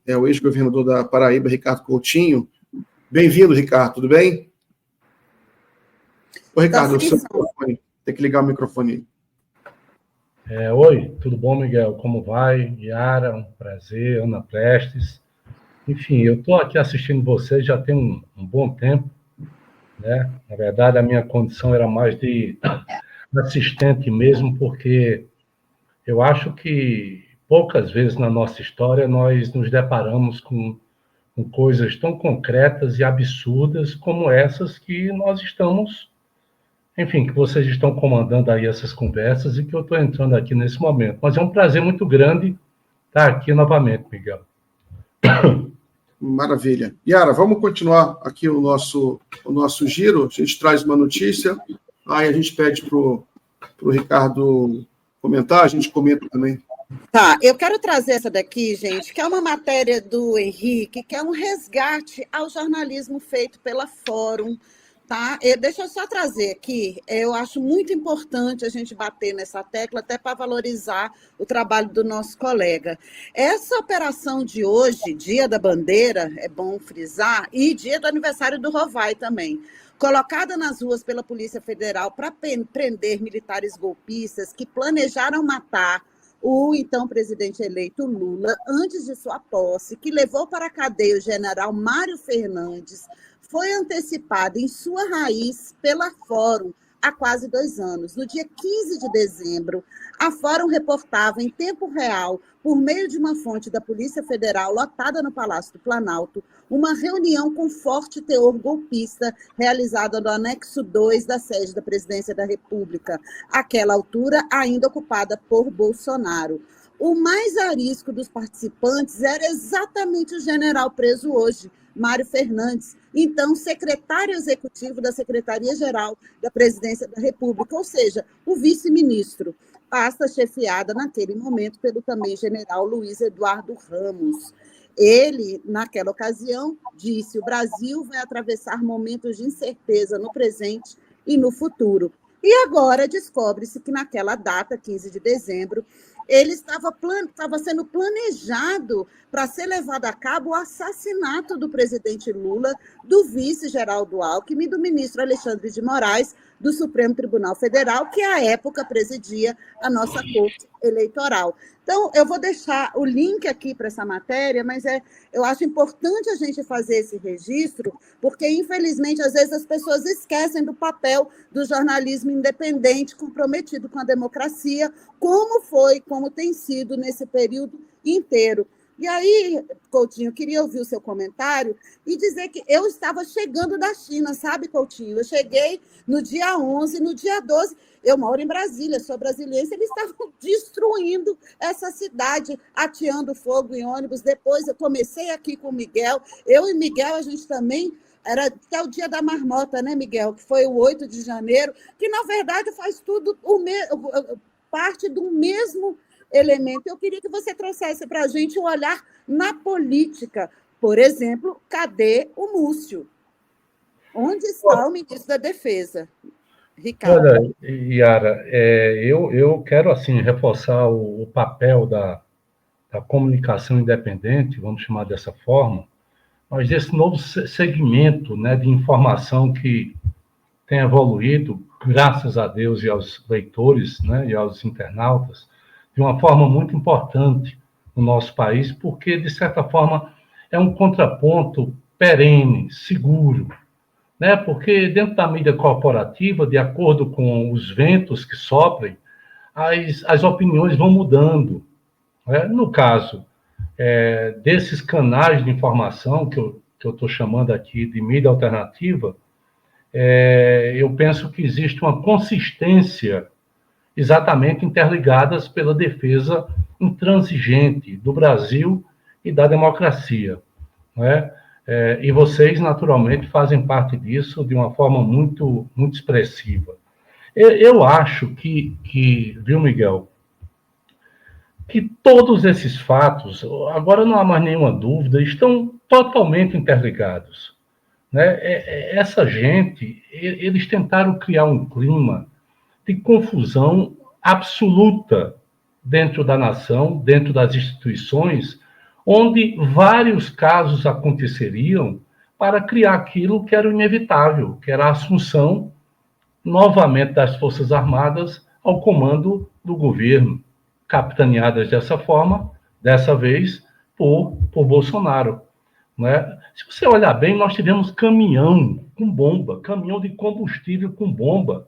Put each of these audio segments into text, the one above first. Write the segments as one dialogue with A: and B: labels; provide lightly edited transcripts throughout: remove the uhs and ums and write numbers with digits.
A: o ex-governador da Paraíba, Ricardo Coutinho. Bem-vindo, Ricardo, tudo bem? Ô, Ricardo, o seu microfone, tem que ligar o microfone.
B: Oi, tudo bom, Miguel? Como vai? Yara, um prazer, Ana Prestes. Enfim, eu estou aqui assistindo vocês já tem um bom tempo, né? Na verdade, a minha condição era mais de assistente mesmo, porque eu acho que poucas vezes na nossa história nós nos deparamos com coisas tão concretas e absurdas como essas que nós estamos, enfim, que vocês estão comandando aí essas conversas e que eu estou entrando aqui nesse momento. Mas é um prazer muito grande estar aqui novamente, Miguel.
A: Maravilha. Yara, vamos continuar aqui o nosso giro. A gente traz uma notícia, aí a gente pede para o Ricardo comentar, a gente comenta também.
C: Tá, eu quero trazer essa daqui, gente, que é uma matéria do Henrique, que é um resgate ao jornalismo feito pela Fórum. Tá? Deixa eu só trazer aqui, eu acho muito importante a gente bater nessa tecla, até para valorizar o trabalho do nosso colega. Essa operação de hoje, Dia da Bandeira, é bom frisar, e dia do aniversário do Rovai também, colocada nas ruas pela Polícia Federal para prender militares golpistas que planejaram matar o então presidente eleito Lula antes de sua posse, que levou para a cadeia o general Mário Fernandes, foi antecipada em sua raiz pela Fórum há quase 2 anos. No dia 15 de dezembro, a Fórum reportava em tempo real, por meio de uma fonte da Polícia Federal lotada no Palácio do Planalto, uma reunião com forte teor golpista realizada no anexo 2 da sede da Presidência da República, àquela altura ainda ocupada por Bolsonaro. O mais arisco dos participantes era exatamente o general preso hoje, Mário Fernandes, então secretário executivo da Secretaria-Geral da Presidência da República, ou seja, o vice-ministro, pasta chefiada naquele momento pelo também general Luiz Eduardo Ramos. Ele, naquela ocasião, disse: o Brasil vai atravessar momentos de incerteza no presente e no futuro. E agora descobre-se que naquela data, 15 de dezembro, ele estava sendo planejado para ser levado a cabo o assassinato do presidente Lula, do vice Geraldo Alckmin e do ministro Alexandre de Moraes, do Supremo Tribunal Federal, que à época presidia a nossa Corte Eleitoral. Então, eu vou deixar o link aqui para essa matéria, mas eu acho importante a gente fazer esse registro, porque, infelizmente, às vezes as pessoas esquecem do papel do jornalismo independente comprometido com a democracia, como tem sido nesse período inteiro. E aí, Coutinho, eu queria ouvir o seu comentário e dizer que eu estava chegando da China, sabe, Coutinho? Eu cheguei no dia 11, no dia 12, eu moro em Brasília, sou brasiliense, eles estavam destruindo essa cidade, ateando fogo em ônibus. Depois eu comecei aqui com o Miguel, eu e Miguel, a gente também, era até o dia da marmota, né, Miguel? Que foi o 8 de janeiro, que na verdade faz tudo parte do mesmo elemento. Eu queria que você trouxesse para a gente um olhar na política. Por exemplo, cadê o Múcio? Onde está o ministro da Defesa? Ricardo.
B: Olha, Yara, eu quero assim reforçar o papel da comunicação independente, vamos chamar dessa forma, mas desse novo segmento, né, de informação que tem evoluído, graças a Deus e aos leitores, né, e aos internautas, de uma forma muito importante no nosso país, porque, de certa forma, é um contraponto perene, seguro, né? Porque dentro da mídia corporativa, de acordo com os ventos que soprem, as opiniões vão mudando. Né? No caso desses canais de informação, que eu estou chamando aqui de mídia alternativa, eu penso que existe uma consistência exatamente interligadas pela defesa intransigente do Brasil e da democracia. Né? E vocês, naturalmente, fazem parte disso de uma forma muito, muito expressiva. Eu acho que, viu, Miguel, que todos esses fatos, agora não há mais nenhuma dúvida, estão totalmente interligados. Né? Essa gente, eles tentaram criar um clima de confusão absoluta dentro da nação, dentro das instituições, onde vários casos aconteceriam para criar aquilo que era o inevitável, que era a assunção novamente das Forças Armadas ao comando do governo, capitaneadas dessa forma, dessa vez, por Bolsonaro. Né? Se você olhar bem, nós tivemos caminhão com bomba, caminhão de combustível com bomba,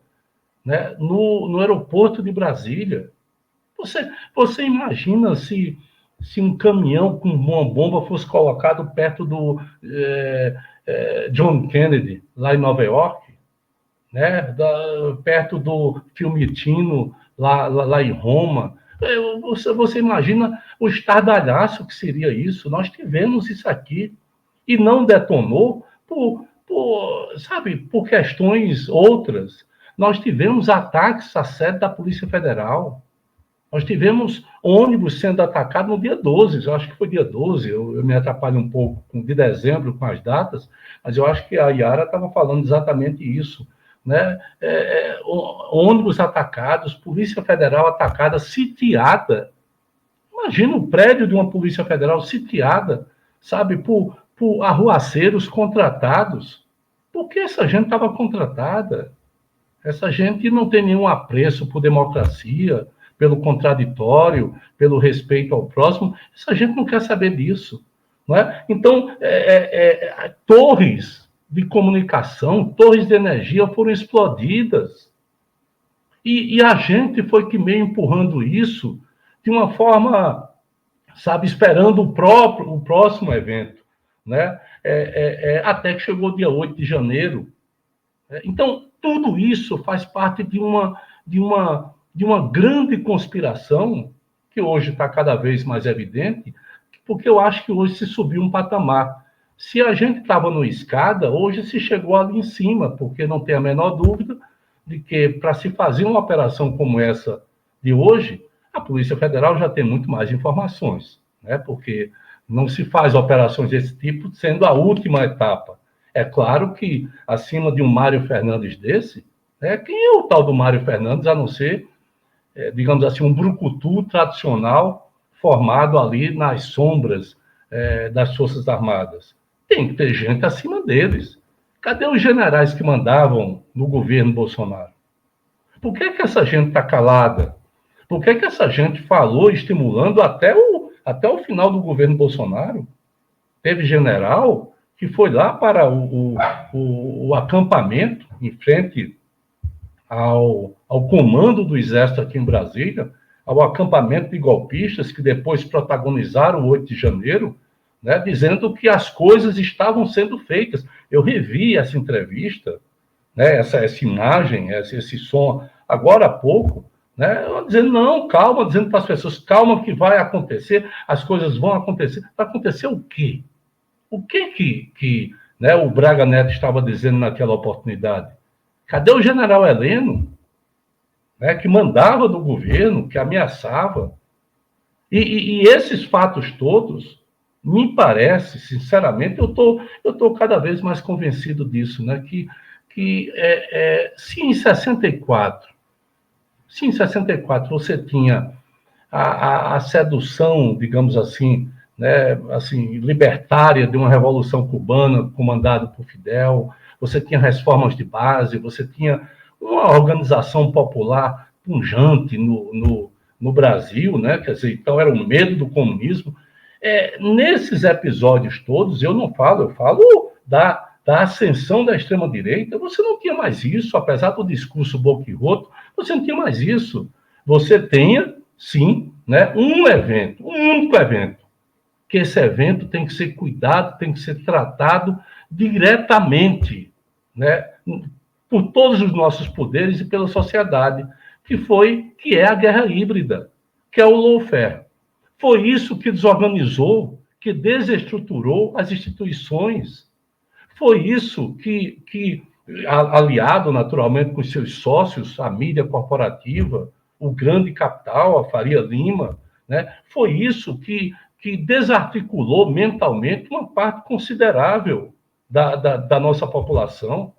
B: né? no aeroporto de Brasília. Você imagina se um caminhão com uma bomba fosse colocado perto do John Kennedy, lá em Nova York, né? Perto do Fiumicino, lá em Roma. Você imagina o estardalhaço que seria isso? Nós tivemos isso aqui e não detonou por questões outras. Nós tivemos ataques à sede da Polícia Federal. Nós tivemos ônibus sendo atacados no dia 12, eu acho que foi dia 12, eu me atrapalho um pouco de dezembro com as datas, mas eu acho que a Yara estava falando exatamente isso. Né? Ônibus atacados, Polícia Federal atacada, sitiada. Imagina um prédio de uma Polícia Federal sitiada, sabe, por arruaceiros contratados. Por que essa gente estava contratada? Essa gente não tem nenhum apreço por democracia, pelo contraditório, pelo respeito ao próximo. Essa gente não quer saber disso. Não é? Então, torres de comunicação, torres de energia foram explodidas. E a gente foi que meio empurrando isso de uma forma, sabe, esperando o próximo evento, né? Até que chegou o dia 8 de janeiro. Então, tudo isso faz parte de uma grande conspiração, que hoje está cada vez mais evidente, porque eu acho que hoje se subiu um patamar. Se a gente estava no escada, hoje se chegou ali em cima, porque não tem a menor dúvida de que, para se fazer uma operação como essa de hoje, a Polícia Federal já tem muito mais informações, né? Porque não se faz operações desse tipo sendo a última etapa. É claro que, acima de um Mário Fernandes desse, quem é o tal do Mário Fernandes, a não ser, digamos assim, um brucutu tradicional formado ali nas sombras das Forças Armadas? Tem que ter gente acima deles. Cadê os generais que mandavam no governo Bolsonaro? Por que essa gente está calada? Por que essa gente falou estimulando até o final do governo Bolsonaro? Teve general que foi lá para o acampamento em frente ao comando do Exército aqui em Brasília, ao acampamento de golpistas que depois protagonizaram o 8 de janeiro, né, dizendo que as coisas estavam sendo feitas. Eu revi essa entrevista, né, essa imagem, esse som, agora há pouco, né, dizendo, não, calma, dizendo para as pessoas, calma que vai acontecer, as coisas vão acontecer. Vai acontecer o quê? O que né, o Braga Neto estava dizendo naquela oportunidade? Cadê o general Heleno, né, que mandava do governo, que ameaçava? E esses fatos todos, me parece, sinceramente, eu tô cada vez mais convencido disso, né, que se em 64 você tinha a sedução, digamos assim, né, assim, libertária de uma revolução cubana comandada por Fidel, você tinha reformas de base, você tinha uma organização popular pujante no Brasil, né? Quer dizer, então era o medo do comunismo. Nesses episódios todos, eu falo da ascensão da extrema-direita, você não tinha mais isso, apesar do discurso boquiroto, você não tinha mais isso. Você tinha, sim, né, um único evento, que esse evento tem que ser cuidado, tem que ser tratado diretamente, né, por todos os nossos poderes e pela sociedade, que é a guerra híbrida, que é o lawfare. Foi isso que desorganizou, que desestruturou as instituições. Foi isso que aliado naturalmente com seus sócios, a mídia corporativa, o grande capital, a Faria Lima, né, foi isso que desarticulou mentalmente uma parte considerável da nossa população,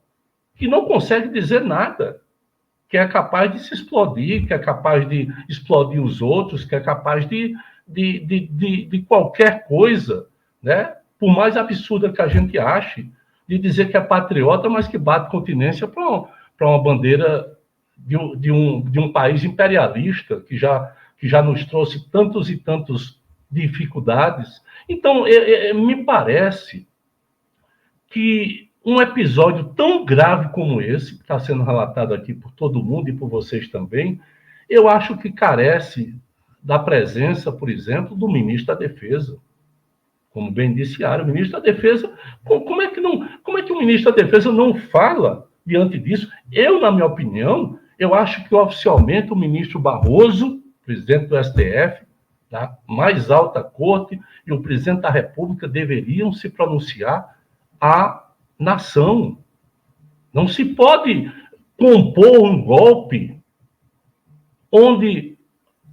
B: que não consegue dizer nada, que é capaz de se explodir, que é capaz de explodir os outros, que é capaz de de qualquer coisa, né? Por mais absurda que a gente ache, de dizer que é patriota, mas que bate continência para uma bandeira de um país imperialista que já nos trouxe tantos e tantos dificuldades. Então, me parece que um episódio tão grave como esse, que está sendo relatado aqui por todo mundo e por vocês também, eu acho que carece da presença, por exemplo, do ministro da Defesa. Como bem disse Ara, o ministro da Defesa, como é que o ministro da Defesa não fala diante disso? Eu, na minha opinião, eu acho que oficialmente o ministro Barroso, presidente do STF, da mais alta corte, e o presidente da República deveriam se pronunciar à nação. Não se pode compor um golpe onde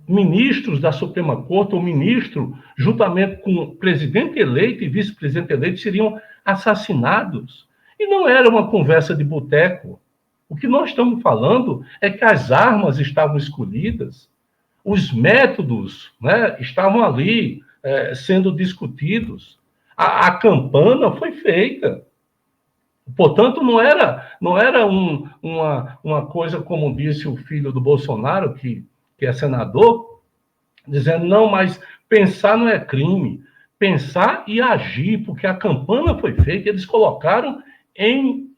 B: ministros da Suprema Corte, ou ministro, juntamente com o presidente eleito e vice-presidente eleito, seriam assassinados. E não era uma conversa de boteco. O que nós estamos falando é que as armas estavam escolhidas, os métodos, né, estavam ali sendo discutidos. A campana foi feita. Portanto, não era uma coisa, como disse o filho do Bolsonaro, que é senador, dizendo, não, mas pensar não é crime. Pensar e agir, porque a campana foi feita, eles colocaram em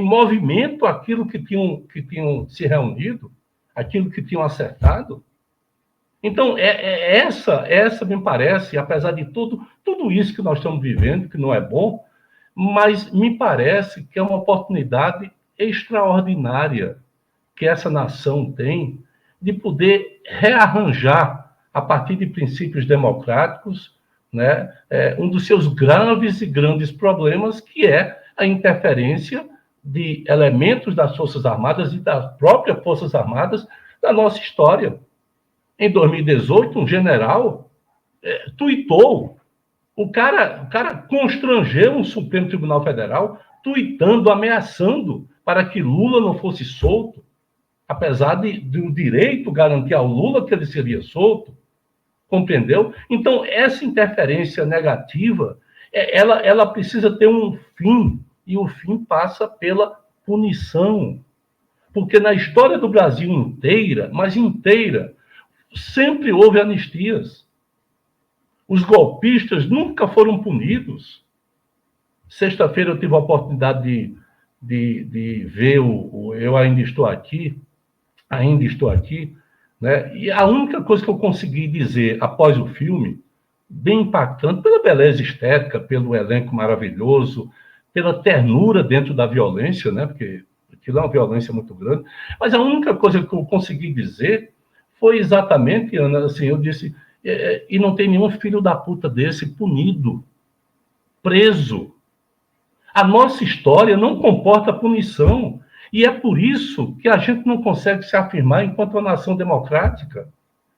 B: movimento aquilo que tinham se reunido, aquilo que tinham acertado. Então, essa me parece, apesar de tudo isso que nós estamos vivendo, que não é bom, mas me parece que é uma oportunidade extraordinária que essa nação tem de poder rearranjar, a partir de princípios democráticos, né, um dos seus graves e grandes problemas, que é a interferência de elementos das Forças Armadas e das próprias Forças Armadas da nossa história. Em 2018, um general tuitou, o cara constrangeu um Supremo Tribunal Federal, tuitando, ameaçando para que Lula não fosse solto, apesar do direito garantir ao Lula que ele seria solto, compreendeu? Então, essa interferência negativa, ela precisa ter um fim, e o fim passa pela punição. Porque na história do Brasil inteira, mas inteira, sempre houve anistias. Os golpistas nunca foram punidos. Sexta-feira eu tive a oportunidade de ver Eu Ainda Estou Aqui, né? E a única coisa que eu consegui dizer após o filme, bem impactante, pela beleza estética, pelo elenco maravilhoso, pela ternura dentro da violência, né? Porque aquilo é uma violência muito grande, mas a única coisa que eu consegui dizer foi exatamente, Ana, assim, eu disse, e não tem nenhum filho da puta desse punido, preso. A nossa história não comporta punição. E é por isso que a gente não consegue se afirmar enquanto uma nação democrática.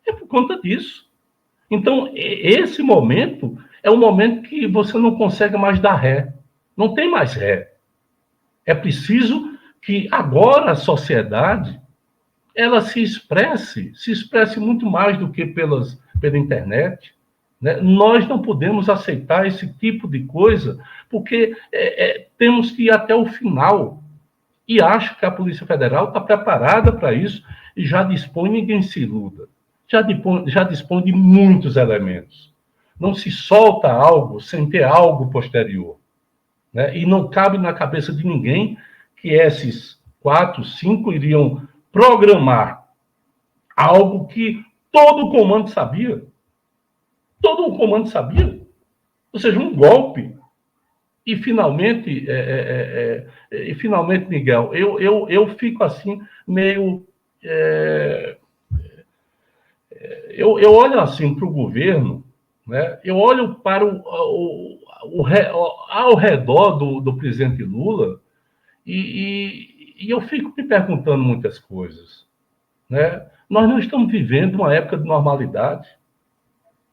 B: É por conta disso. Então, esse momento é um momento que você não consegue mais dar ré. Não tem mais ré. É preciso que agora a sociedade ela se expresse muito mais do que pela internet. Né? Nós não podemos aceitar esse tipo de coisa, porque temos que ir até o final. E acho que a Polícia Federal está preparada para isso e já dispõe, ninguém se iluda, já dispõe de muitos elementos. Não se solta algo sem ter algo posterior. Né? E não cabe na cabeça de ninguém que esses 4, 5 iriam programar algo que todo o comando sabia. Todo o comando sabia. Ou seja, um golpe. E finalmente, Miguel, eu fico assim, meio... Eu olho assim para o governo, né? Eu olho para ao redor do presidente Lula e eu fico me perguntando muitas coisas. Né? Nós não estamos vivendo uma época de normalidade.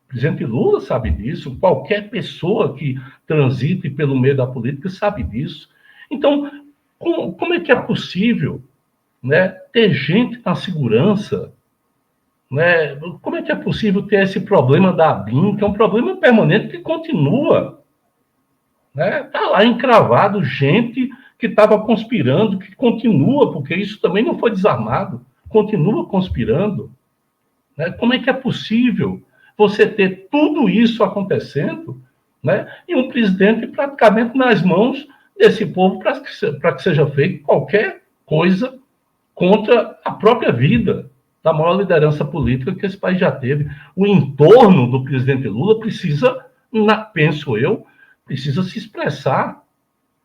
B: O presidente Lula sabe disso, qualquer pessoa que transite pelo meio da política sabe disso. Então, como é que é possível, né, ter gente na segurança, né? Como é que é possível ter esse problema da ABIN, que é um problema permanente que continua? Está lá encravado gente que estava conspirando, que continua, porque isso também não foi desarmado, continua conspirando. Né? Como é que é possível você ter tudo isso acontecendo, né? E um presidente praticamente nas mãos desse povo para que seja feito qualquer coisa contra a própria vida da maior liderança política que esse país já teve? O entorno do presidente Lula precisa, penso eu, precisa se expressar.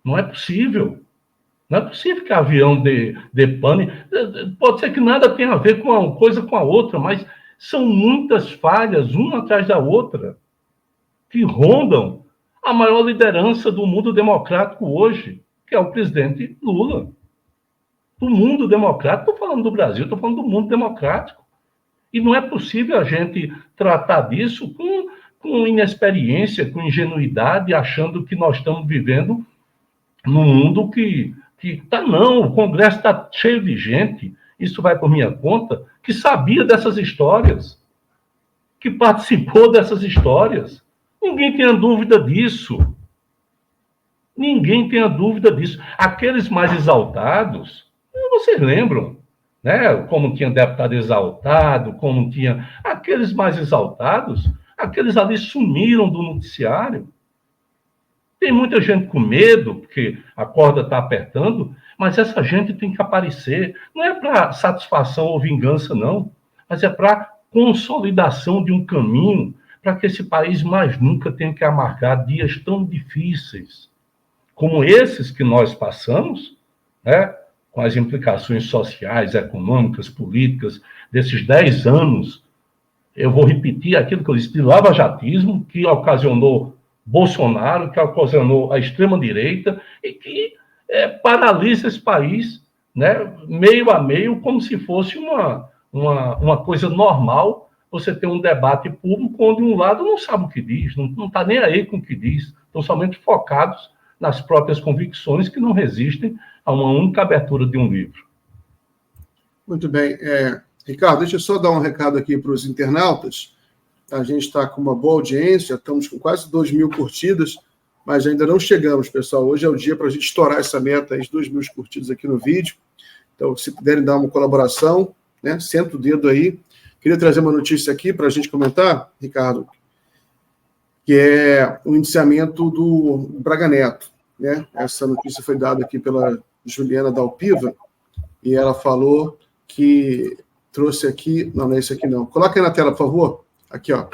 B: Não é possível. Não é possível que avião dê pane. Pode ser que nada tenha a ver com uma coisa com a outra, mas são muitas falhas, uma atrás da outra, que rondam a maior liderança do mundo democrático hoje, que é o presidente Lula. Do mundo democrático, estou falando do Brasil, estou falando do mundo democrático. E não é possível a gente tratar disso com inexperiência, com ingenuidade, achando que nós estamos vivendo num mundo que não, o Congresso está cheio de gente, isso vai por minha conta, que sabia dessas histórias, que participou dessas histórias. Ninguém tem a dúvida disso. Ninguém tem a dúvida disso. Aqueles mais exaltados, vocês lembram, né? Como tinha deputado exaltado, como tinha... Aqueles mais exaltados, aqueles ali sumiram do noticiário. Tem muita gente com medo, porque a corda está apertando, mas essa gente tem que aparecer. Não é para satisfação ou vingança, não, mas é para consolidação de um caminho para que esse país mais nunca tenha que amargar dias tão difíceis como esses que nós passamos, né? Com as implicações sociais, econômicas, políticas, desses 10 anos. Eu vou repetir aquilo que eu disse, de lavajatismo, que ocasionou Bolsonaro, que ocasionou a extrema-direita e que paralisa esse país, né, meio a meio, como se fosse uma coisa normal você ter um debate público onde um lado não sabe o que diz, não está nem aí com o que diz, estão somente focados nas próprias convicções que não resistem a uma única abertura de um livro.
A: Muito bem. Ricardo, deixa eu só dar um recado aqui para os internautas. A gente está com uma boa audiência, estamos com quase 2.000 curtidas, mas ainda não chegamos, pessoal. Hoje é o dia para a gente estourar essa meta, as 2.000 curtidas aqui no vídeo. Então, se puderem dar uma colaboração, né, senta o dedo aí. Queria trazer uma notícia aqui para a gente comentar, Ricardo, que é o indiciamento do Braga Neto. Né? Essa notícia foi dada aqui pela Juliana Dalpiva, e ela falou que trouxe aqui... Não é esse aqui, não. Coloca aí na tela, por favor. Aqui, ó.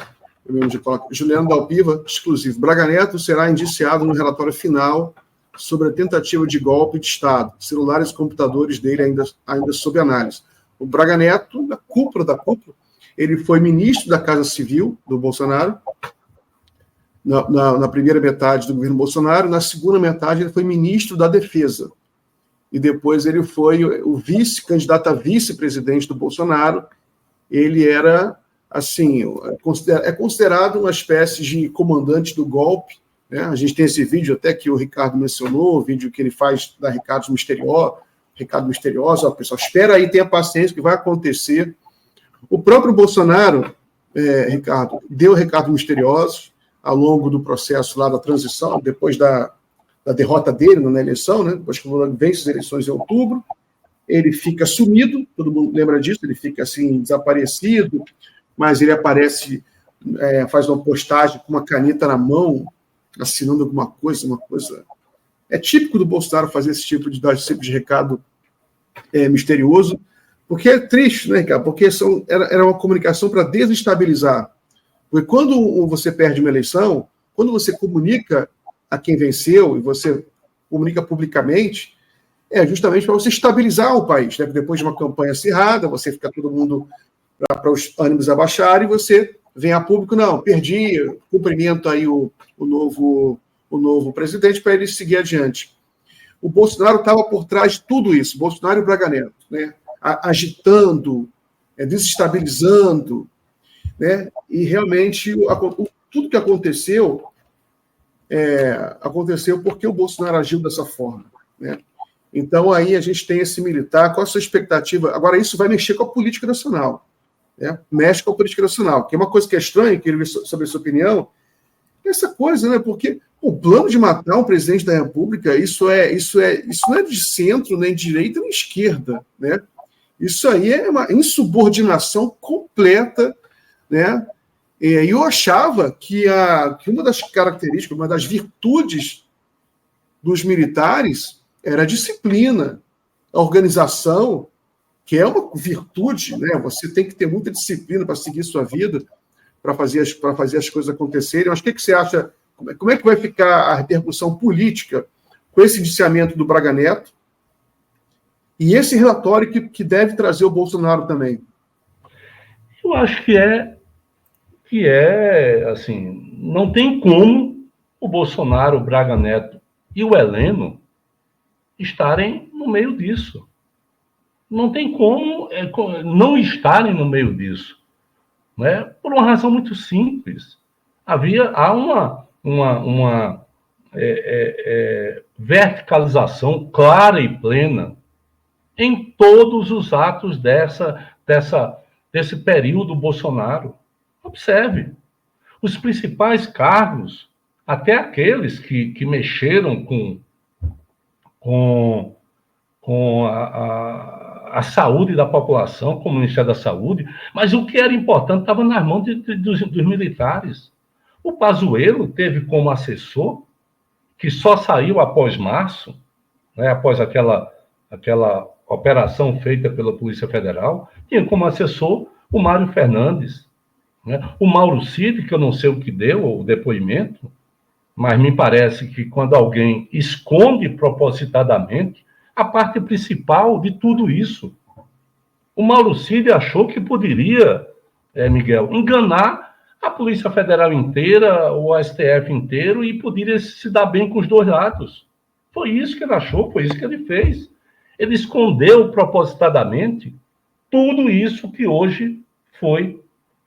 A: Eu mesmo coloco. Juliano Dalpiva, exclusivo. Braga Neto será indiciado no relatório final sobre a tentativa de golpe de Estado. Celulares e computadores dele ainda sob análise. O Braga Neto, da cúpula, ele foi ministro da Casa Civil do Bolsonaro, na primeira metade do governo Bolsonaro, na segunda metade ele foi ministro da Defesa. E depois ele foi o candidato a vice-presidente do Bolsonaro. Ele era... assim, é considerado uma espécie de comandante do golpe, né? A gente tem esse vídeo até que o Ricardo mencionou, o vídeo que ele faz da Ricardo Misterioso, ó, pessoal, espera aí, tenha paciência que vai acontecer. O próprio Bolsonaro, Ricardo, deu Ricardo Misterioso ao longo do processo lá da transição, depois da derrota dele na eleição, né? Depois que o Lula vence as eleições em outubro, ele fica sumido, todo mundo lembra disso, ele fica assim, desaparecido, mas ele aparece, faz uma postagem com uma caneta na mão, assinando alguma coisa, É típico do Bolsonaro fazer dar esse tipo de recado misterioso, porque é triste, né, Ricardo? Porque era uma comunicação para desestabilizar. Porque quando você perde uma eleição, quando você comunica a quem venceu, e você comunica publicamente, é justamente para você estabilizar o país, né? Depois de uma campanha acirrada, você fica todo mundo... para os ânimos abaixarem, e você vem a público, não, perdi, cumprimento aí o novo presidente para ele seguir adiante. O Bolsonaro estava por trás de tudo isso, Bolsonaro e o Braga Neto, né? Agitando, desestabilizando, né? E realmente tudo que aconteceu porque o Bolsonaro agiu dessa forma, né? Então aí a gente tem esse militar, qual a sua expectativa? Agora isso vai mexer com a política nacional. né? Mexe com a política nacional. Que é uma coisa que é estranha, queria ver sobre a sua opinião, essa coisa, né? Porque o plano de matar um presidente da República, isso não é de centro, nem de direita, nem de esquerda, né? Isso aí é uma insubordinação completa, né? E eu achava que uma das características, uma das virtudes dos militares era a disciplina, a organização, que é uma virtude, né? Você tem que ter muita disciplina para seguir sua vida, para fazer as coisas acontecerem. Mas o que você acha? Como é que vai ficar a repercussão política com esse indiciamento do Braga Neto e esse relatório que deve trazer o Bolsonaro também?
B: Eu acho que assim, não tem como o Bolsonaro, o Braga Neto e o Heleno estarem no meio disso. Não tem como não estarem no meio disso, né? Por uma razão muito simples. Há uma verticalização clara e plena em todos os atos desse período Bolsonaro. Observe, os principais cargos, até aqueles que mexeram com a saúde da população, como o Ministério da Saúde, mas o que era importante estava nas mãos dos militares. O Pazuello teve como assessor, que só saiu após março, né, após aquela operação feita pela Polícia Federal, tinha como assessor o Mário Fernandes. Né? O Mauro Cid, que eu não sei o que deu, o depoimento, mas me parece que quando alguém esconde propositadamente a parte principal de tudo isso, o Mauro Cid achou que poderia, Miguel, enganar a Polícia Federal inteira, o STF inteiro, e poderia se dar bem com os dois lados. Foi isso que ele achou, foi isso que ele fez. Ele escondeu propositadamente tudo isso que hoje foi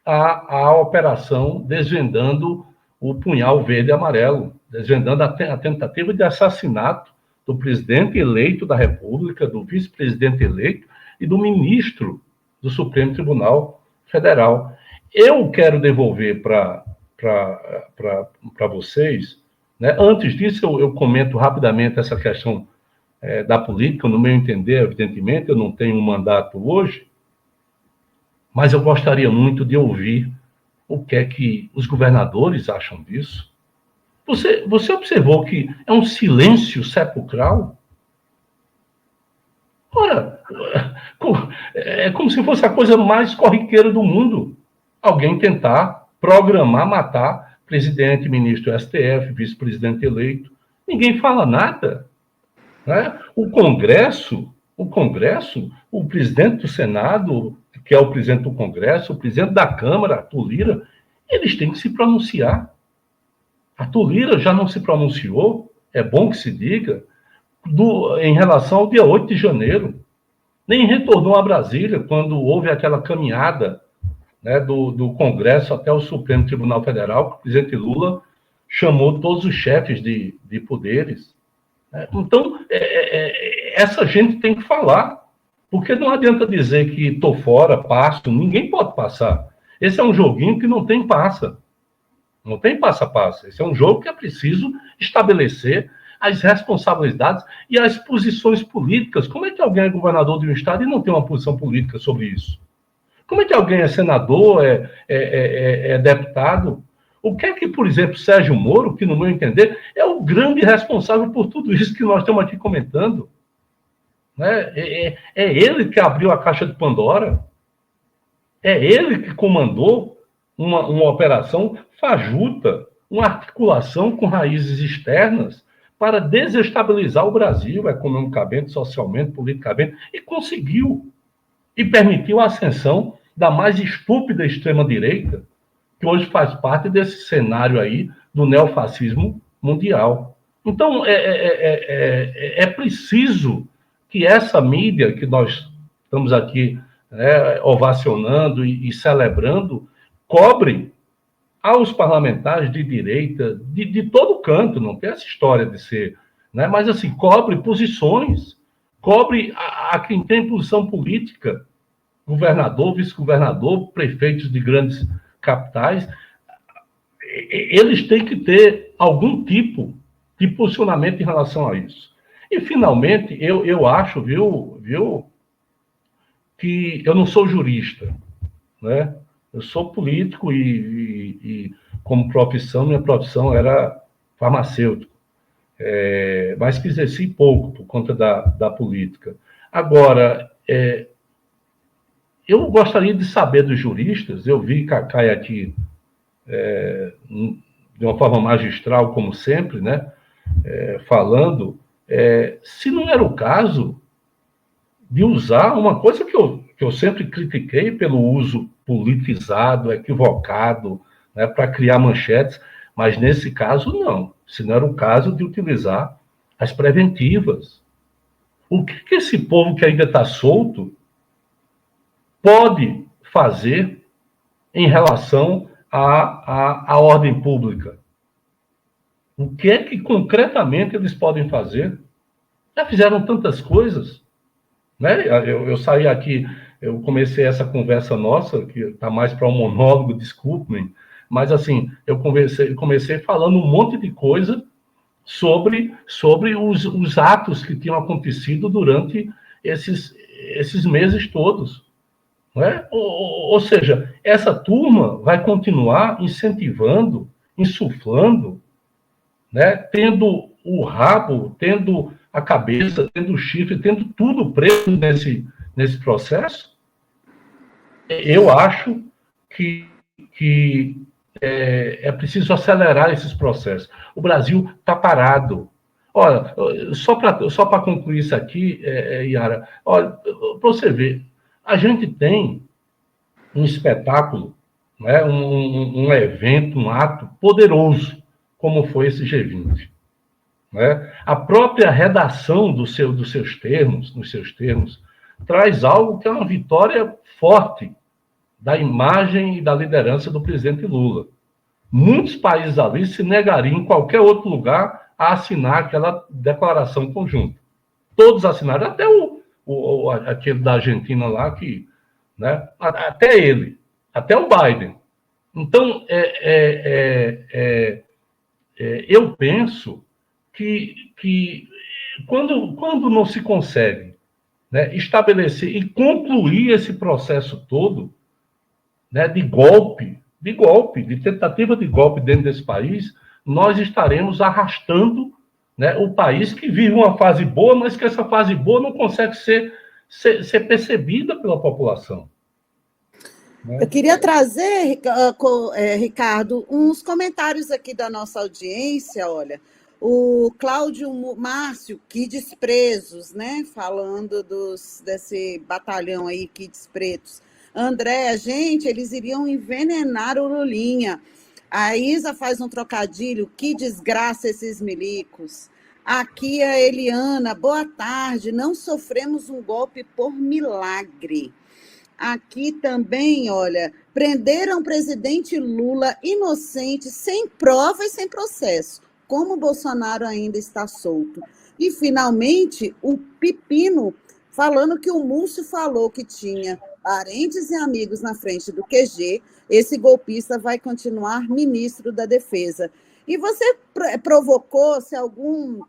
B: a operação desvendando o punhal verde e amarelo, desvendando a tentativa de assassinato do presidente eleito da República, do vice-presidente eleito e do ministro do Supremo Tribunal Federal. Eu quero devolver para vocês, né? Antes disso, eu comento rapidamente essa questão da política. No meu entender, evidentemente, eu não tenho um mandato hoje, mas eu gostaria muito de ouvir o que é que os governadores acham disso. Você observou que é um silêncio sepulcral? Ora, é como se fosse a coisa mais corriqueira do mundo. Alguém tentar programar, matar presidente, ministro do STF, vice-presidente eleito. Ninguém fala nada. Né? O Congresso, o presidente do Senado, que é o presidente do Congresso, o presidente da Câmara, Arthur Lira, eles têm que se pronunciar. Arthur Lira já não se pronunciou, é bom que se diga, em relação ao dia 8 de janeiro. Nem retornou a Brasília quando houve aquela caminhada, né, do Congresso até o Supremo Tribunal Federal, que o presidente Lula chamou todos os chefes de poderes. Então, essa gente tem que falar, porque não adianta dizer que estou fora, passo, ninguém pode passar. Esse é um joguinho que não tem passa. Não tem passa-passa. Esse é um jogo que é preciso estabelecer as responsabilidades e as posições políticas. Como é que alguém é governador de um estado e não tem uma posição política sobre isso? Como é que alguém é senador, é deputado? O que é que, por exemplo, Sérgio Moro, que no meu entender é o grande responsável por tudo isso que nós estamos aqui comentando, né? É ele que abriu a caixa de Pandora, é ele que comandou uma operação fajuta, uma articulação com raízes externas para desestabilizar o Brasil economicamente, socialmente, politicamente, e conseguiu. E permitiu a ascensão da mais estúpida extrema-direita, que hoje faz parte desse cenário aí do neofascismo mundial. Então, é preciso que essa mídia que nós estamos aqui ovacionando e celebrando cobre aos parlamentares de direita, de todo canto, não tem essa história de ser, né? Mas assim, cobre posições, cobre a quem tem posição política, governador, vice-governador, prefeitos de grandes capitais, eles têm que ter algum tipo de posicionamento em relação a isso. E, finalmente, eu acho, viu, que eu não sou jurista, né? Eu sou político e como profissão, minha profissão era farmacêutico, mas que exerci pouco por conta da política. Agora, eu gostaria de saber dos juristas, eu vi Cacai aqui de uma forma magistral, como sempre, né, falando, se não era o caso de usar uma coisa que eu sempre critiquei pelo uso politizado, equivocado, né, para criar manchetes, mas nesse caso não. Se não era o caso de utilizar as preventivas. O que esse povo que ainda está solto pode fazer em relação à ordem pública? O que é que concretamente eles podem fazer? Já fizeram tantas coisas, né? Eu saí aqui, eu comecei essa conversa nossa, que está mais para um monólogo, desculpe-me, mas assim, eu comecei falando um monte de coisa sobre os atos que tinham acontecido durante esses meses todos. Não é? Ou seja, essa turma vai continuar incentivando, insuflando, né? Tendo o rabo, tendo a cabeça, tendo o chifre, tendo tudo preso nesse processo. Eu acho que é preciso acelerar esses processos. O Brasil está parado. Olha, só para concluir isso aqui, Yara, olha, para você ver, a gente tem um espetáculo, né, um evento, um ato poderoso, como foi esse G20. Né? A própria redação nos seus termos, traz algo que é uma vitória forte da imagem e da liderança do presidente Lula. Muitos países ali se negariam em qualquer outro lugar a assinar aquela declaração conjunta. Todos assinaram, até aquele da Argentina lá, que, né, até ele, até o Biden. Então, eu penso que quando não se consegue, né, estabelecer e concluir esse processo todo, né, de tentativa de golpe dentro desse país, nós estaremos arrastando, né, o país que vive uma fase boa, mas que essa fase boa não consegue ser percebida pela população.
C: Eu queria trazer, Ricardo, uns comentários aqui da nossa audiência. Olha, o Cláudio Márcio, Kids Presos, né? Falando desse batalhão aí, Kids Pretos. André, gente, eles iriam envenenar o Lulinha. A Isa faz um trocadilho, que desgraça esses milicos. Aqui a Eliana, boa tarde, não sofremos um golpe por milagre. Aqui também, olha, prenderam o presidente Lula inocente, sem prova e sem processo, como o Bolsonaro ainda está solto. E, finalmente, o Pepino falando que o Múcio falou que tinha parentes e amigos na frente do QG, esse golpista vai continuar ministro da Defesa. E você provocou se algum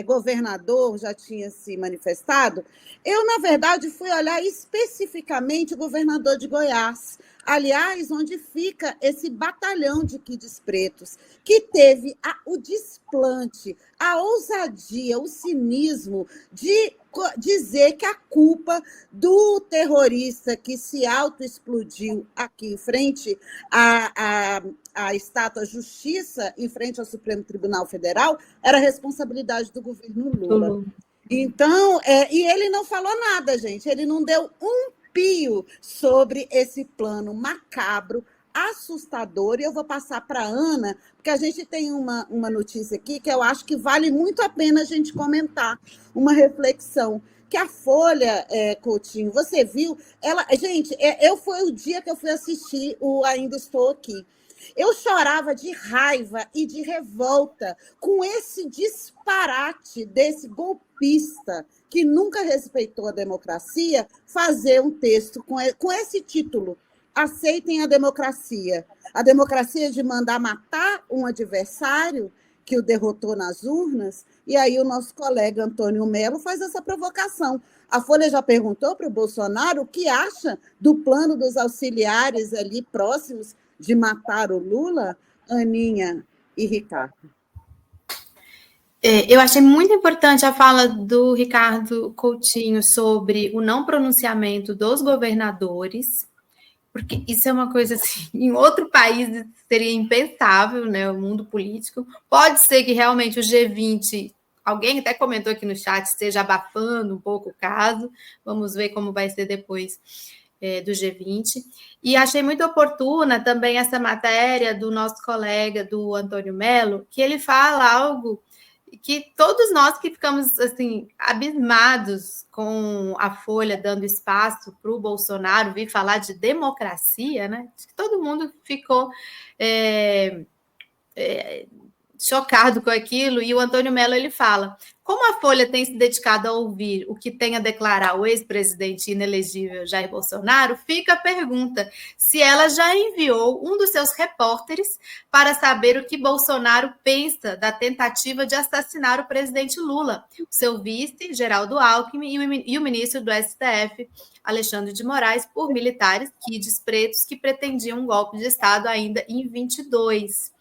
C: governador já tinha se manifestado? Eu, na verdade, fui olhar especificamente o governador de Goiás, aliás, onde fica esse batalhão de Kids Pretos, que teve o desplante, a ousadia, o cinismo de dizer que a culpa do terrorista que se autoexplodiu aqui em frente à estátua Justiça, em frente ao Supremo Tribunal Federal, era responsabilidade do governo Lula. Então, e ele não falou nada, gente, ele não deu um pio sobre esse plano macabro, assustador, e eu vou passar para a Ana, porque a gente tem uma notícia aqui que eu acho que vale muito a pena a gente comentar, uma reflexão, que a Folha, Coutinho, você viu, ela, gente, foi o dia que eu fui assistir o Ainda Estou Aqui. Eu chorava de raiva e de revolta com esse disparate desse golpista que nunca respeitou a democracia, fazer um texto com esse título: Aceitem a democracia. A democracia de mandar matar um adversário que o derrotou nas urnas. E aí o nosso colega Antônio Melo faz essa provocação. A Folha já perguntou para o Bolsonaro o que acha do plano dos auxiliares ali próximos de matar o Lula, Aninha e Ricardo.
D: Eu achei muito importante a fala do Ricardo Coutinho sobre o não pronunciamento dos governadores, porque isso é uma coisa assim, em outro país seria impensável, né, o mundo político. Pode ser que realmente o G20, alguém até comentou aqui no chat, esteja abafando um pouco o caso, vamos ver como vai ser depois do G20. E achei muito oportuna também essa matéria do nosso colega, do Antônio Melo, que ele fala algo que todos nós que ficamos assim abismados com a Folha dando espaço para o Bolsonaro vir falar de democracia, né? Todo mundo ficou chocado com aquilo, e o Antônio Melo ele fala: como a Folha tem se dedicado a ouvir o que tem a declarar o ex-presidente inelegível Jair Bolsonaro, fica a pergunta se ela já enviou um dos seus repórteres para saber o que Bolsonaro pensa da tentativa de assassinar o presidente Lula, o seu vice, Geraldo Alckmin, e o ministro do STF, Alexandre de Moraes, por militares kids pretos que pretendiam um golpe de Estado ainda em 22.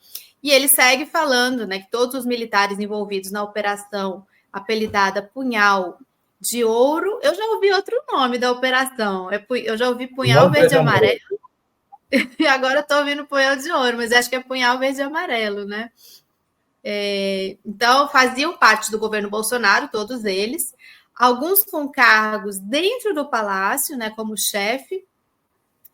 D: E ele segue falando, né, que todos os militares envolvidos na operação apelidada Punhal de Ouro, eu já ouvi outro nome da operação, eu já ouvi Punhal Verde e Amarelo, e agora estou ouvindo Punhal de Ouro, mas acho que é Punhal Verde e Amarelo, né? Então, faziam parte do governo Bolsonaro, todos eles, alguns com cargos dentro do palácio, né, como chefe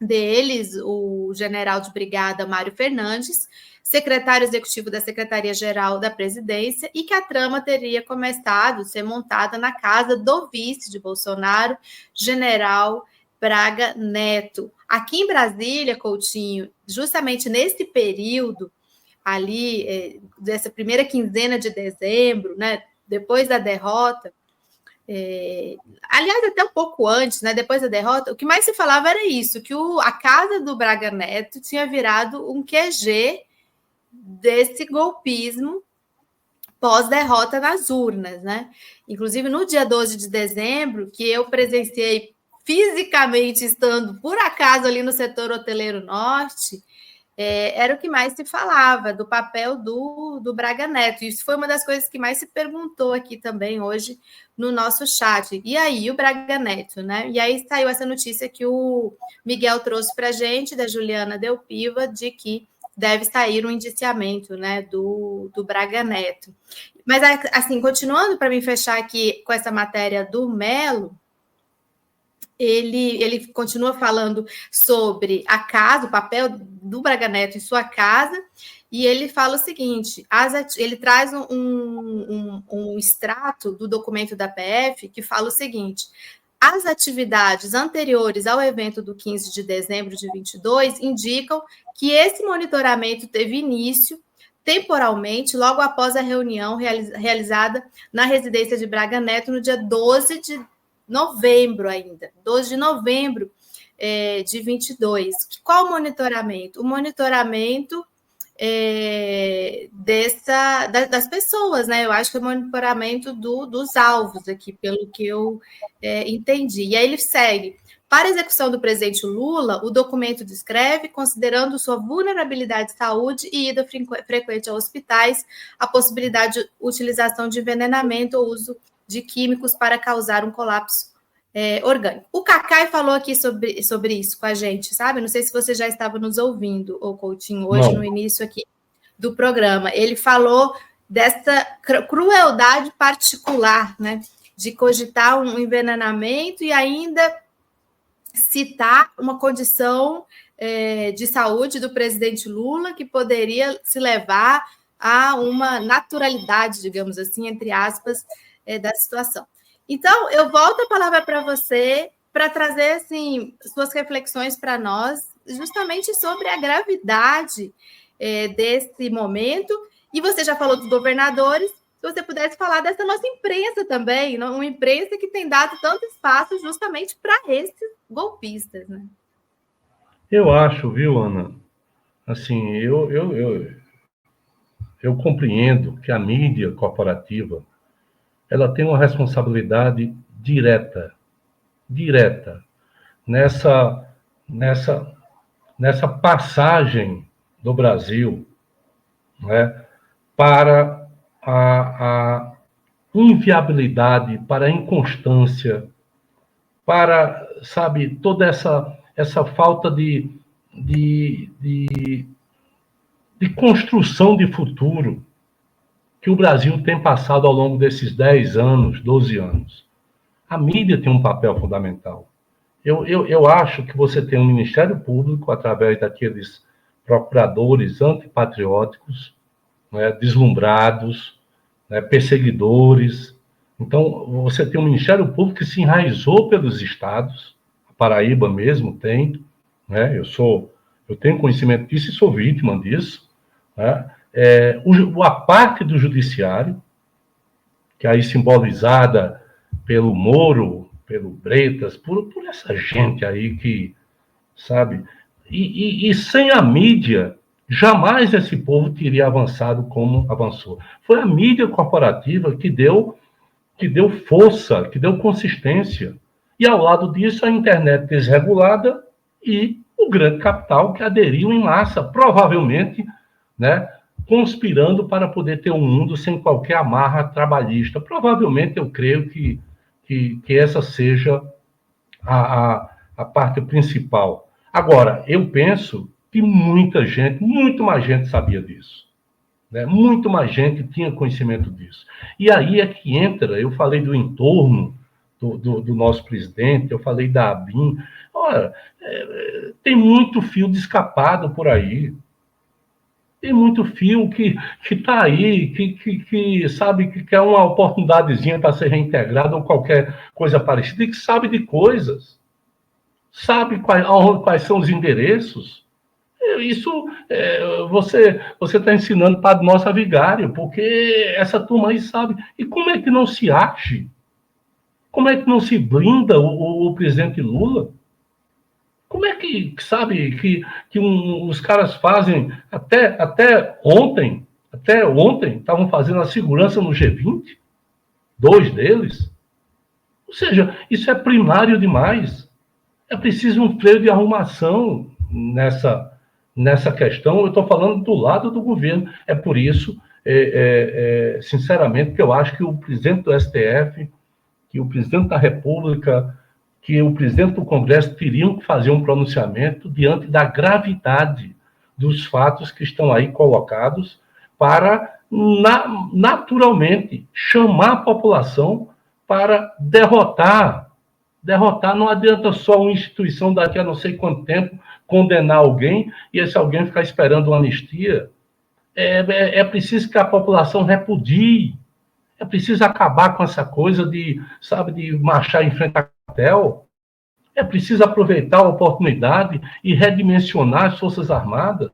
D: deles, o general de brigada Mário Fernandes, secretário executivo da Secretaria-Geral da Presidência, e que a trama teria começado a ser montada na casa do vice de Bolsonaro, general Braga Neto. Aqui em Brasília, Coutinho, justamente nesse período, ali, dessa primeira quinzena de dezembro, né, depois da derrota, aliás, até um pouco antes, né, depois da derrota, o que mais se falava era isso, que a casa do Braga Neto tinha virado um QG desse golpismo pós-derrota nas urnas, né? Inclusive, no dia 12 de dezembro, que eu presenciei fisicamente estando, por acaso, ali no setor hoteleiro norte, era o que mais se falava, do papel do Braga Neto. Isso foi uma das coisas que mais se perguntou aqui também hoje no nosso chat. E aí, o Braga Neto, né? E aí saiu essa notícia que o Miguel trouxe para a gente, da Juliana Delpiva, de que deve sair um indiciamento, né, do Braga Neto. Mas, assim, continuando para me fechar aqui com essa matéria do Melo, ele continua falando sobre a casa, o papel do Braga Neto em sua casa, e ele fala o seguinte, ele traz um extrato do documento da PF que fala o seguinte: as atividades anteriores ao evento do 15 de dezembro de 22 indicam que esse monitoramento teve início temporalmente logo após a reunião realizada na residência de Braga Neto no dia 12 de novembro ainda, 12 de novembro de 22. Qual o monitoramento? O monitoramento das pessoas, né? Eu acho que é o monitoramento dos alvos aqui, pelo que eu entendi. E aí ele segue. Para a execução do presidente Lula, o documento descreve, considerando sua vulnerabilidade de saúde e ida frequente a hospitais, a possibilidade de utilização de envenenamento ou uso de químicos para causar um colapso orgânico. O Cacai falou aqui sobre isso com a gente, sabe? Não sei se você já estava nos ouvindo, ô Coutinho, hoje no início aqui do programa. Ele falou dessa crueldade particular, né? De cogitar um envenenamento e ainda citar uma condição de saúde do presidente Lula que poderia se levar a uma naturalidade, digamos assim, entre aspas, da situação. Então, eu volto a palavra para você para trazer assim, suas reflexões para nós justamente sobre a gravidade desse momento. E você já falou dos governadores, se você pudesse falar dessa nossa imprensa também, uma imprensa que tem dado tanto espaço justamente para esses golpistas, né?
B: Eu acho, viu, Ana? Assim, eu compreendo que a mídia corporativa ela tem uma responsabilidade direta nessa passagem do Brasil, né, para a inviabilidade, para a inconstância, para, sabe, toda essa falta de construção de futuro que o Brasil tem passado ao longo desses 10 anos, 12 anos. A mídia tem um papel fundamental. Eu acho que você tem um Ministério Público, através daqueles procuradores antipatrióticos, né, deslumbrados, né, perseguidores. Então, você tem um Ministério Público que se enraizou pelos estados, a Paraíba mesmo tem, né, eu tenho conhecimento disso e sou vítima disso, né, a parte do judiciário, que aí simbolizada pelo Moro, pelo Bretas, por essa gente aí que, sabe, e sem a mídia, jamais esse povo teria avançado como avançou. Foi a mídia corporativa que deu força, que deu consistência. E ao lado disso, a internet desregulada e o grande capital que aderiu em massa, provavelmente, né, conspirando para poder ter um mundo sem qualquer amarra trabalhista. Provavelmente, eu creio que essa seja a parte principal. Agora, eu penso que muita gente, muito mais gente sabia disso. Né? Muito mais gente tinha conhecimento disso. E aí é que entra, eu falei do entorno do nosso presidente, eu falei da ABIN. Olha, tem muito fio descapado por aí. Tem muito fio que está aí, que sabe que quer uma oportunidadezinha para ser reintegrado ou qualquer coisa parecida, e que sabe de coisas. Sabe quais são os endereços. Isso você está ensinando para nossa vigário, porque essa turma aí sabe. E como é que não se age? Como é que não se blinda o presidente Lula? Como é que, sabe, que os caras fazem, até ontem, estavam fazendo a segurança no G20, 2 deles. Ou seja, isso é primário demais. É preciso um freio de arrumação nessa questão. Eu estou falando do lado do governo. É por isso, sinceramente, que eu acho que o presidente do STF, que o presidente da República, que o presidente do Congresso teriam que fazer um pronunciamento diante da gravidade dos fatos que estão aí colocados para, naturalmente, chamar a população para derrotar. Não adianta só uma instituição daqui a não sei quanto tempo condenar alguém e esse alguém ficar esperando uma anistia. É preciso que a população repudie. É preciso acabar com essa coisa de marchar em frente a quartel. É preciso aproveitar a oportunidade e redimensionar as Forças Armadas.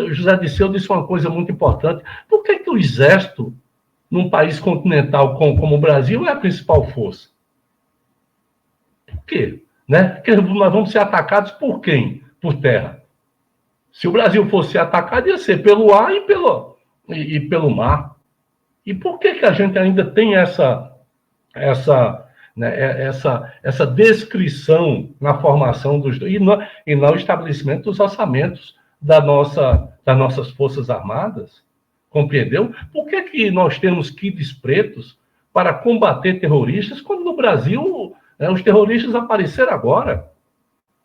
B: José Dirceu disse uma coisa muito importante. Por que o Exército, num país continental como o Brasil, é a principal força? Por quê? Né? Porque nós vamos ser atacados por quem? Por terra. Se o Brasil fosse atacado, ia ser pelo ar e pelo mar. E por que a gente ainda tem essa descrição na formação e no estabelecimento dos orçamentos das nossas Forças Armadas? Compreendeu? Por que nós temos kits pretos para combater terroristas, quando no Brasil os terroristas apareceram agora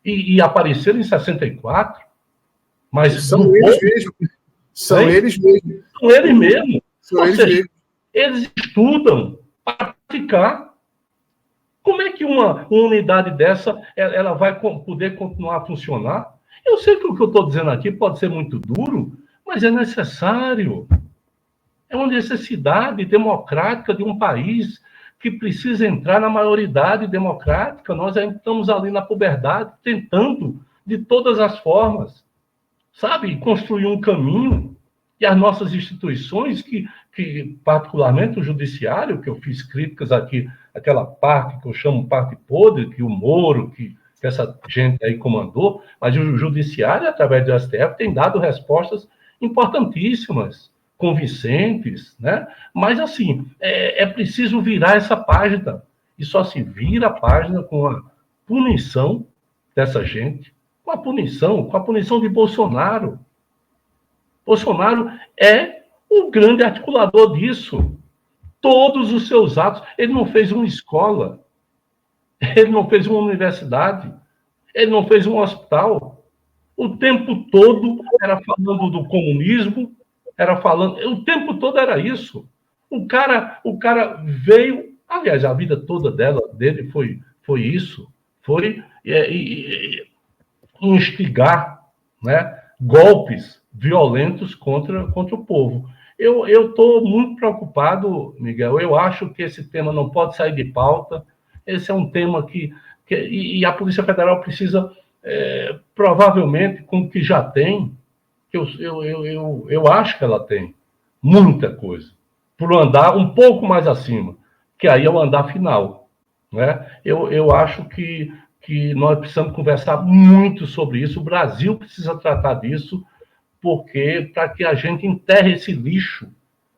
B: e apareceram em 64? Mas
A: são eles mesmos. São eles mesmos.
B: São eles mesmos.
A: Ou seja,
B: eles estudam para ficar. Como é que uma unidade dessa ela vai poder continuar a funcionar? Eu sei que o que eu estou dizendo aqui pode ser muito duro, mas é necessário. É uma necessidade democrática de um país que precisa entrar na maioridade democrática. Nós ainda estamos ali na puberdade, tentando de todas as formas, sabe? Construir um caminho. E as nossas instituições, que particularmente o judiciário, que eu fiz críticas aqui, aquela parte que eu chamo parte podre, que o Moro, que essa gente aí comandou, mas o judiciário, através do STF, tem dado respostas importantíssimas, convincentes, né? Mas, assim, é preciso virar essa página, e só se vira a página com a punição dessa gente, com a punição de Bolsonaro. Bolsonaro é o grande articulador disso. Todos os seus atos. Ele não fez uma escola, ele não fez uma universidade, ele não fez um hospital. O tempo todo era falando do comunismo, o tempo todo era isso. O cara veio, aliás, a vida toda dele foi isso, foi instigar, né, golpes violentos contra o povo. Eu estou muito preocupado, Miguel. Eu acho que esse tema não pode sair de pauta. Esse é um tema e a Polícia Federal precisa, provavelmente, com o que já tem, que eu acho que ela tem muita coisa, por andar um pouco mais acima, que aí é o andar final, né? Eu acho que nós precisamos conversar muito sobre isso. O Brasil precisa tratar disso, porque para que a gente enterre esse lixo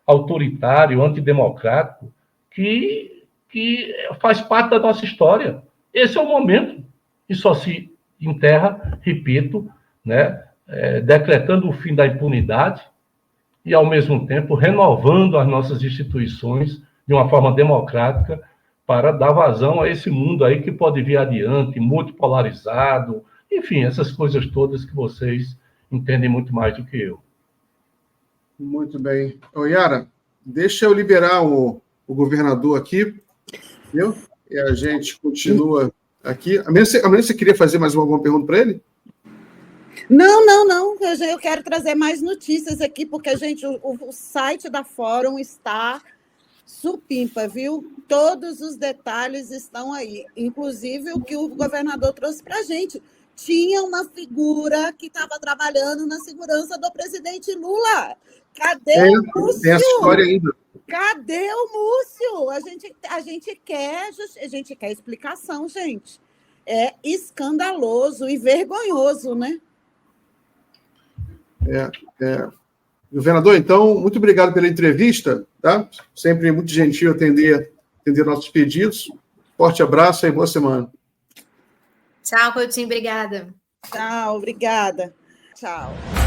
B: autoritário, antidemocrático, que faz parte da nossa história. Esse é o momento, e só se enterra, repito, né, decretando o fim da impunidade e, ao mesmo tempo, renovando as nossas instituições de uma forma democrática para dar vazão a esse mundo aí que pode vir adiante, multipolarizado, enfim, essas coisas todas que vocês entendem muito mais do que eu.
A: Muito bem. Ô, Yara, deixa eu liberar o governador aqui, viu? E a gente continua aqui. A menos você queria fazer mais alguma pergunta para ele?
C: Não. Eu quero trazer mais notícias aqui, porque, gente, o site da Fórum está supimpa, viu? Todos os detalhes estão aí, inclusive o que o governador trouxe para a gente. Tinha uma figura que estava trabalhando na segurança do presidente Lula. Cadê o Múcio?
A: Tem essa história ainda.
C: Cadê o Múcio? A gente quer explicação, gente. É escandaloso e vergonhoso, né?
A: Governador, então, muito obrigado pela entrevista, tá? Sempre muito gentil atender nossos pedidos. Forte abraço e boa semana.
D: Tchau, Coutinho, obrigada.
C: Tchau, obrigada. Tchau.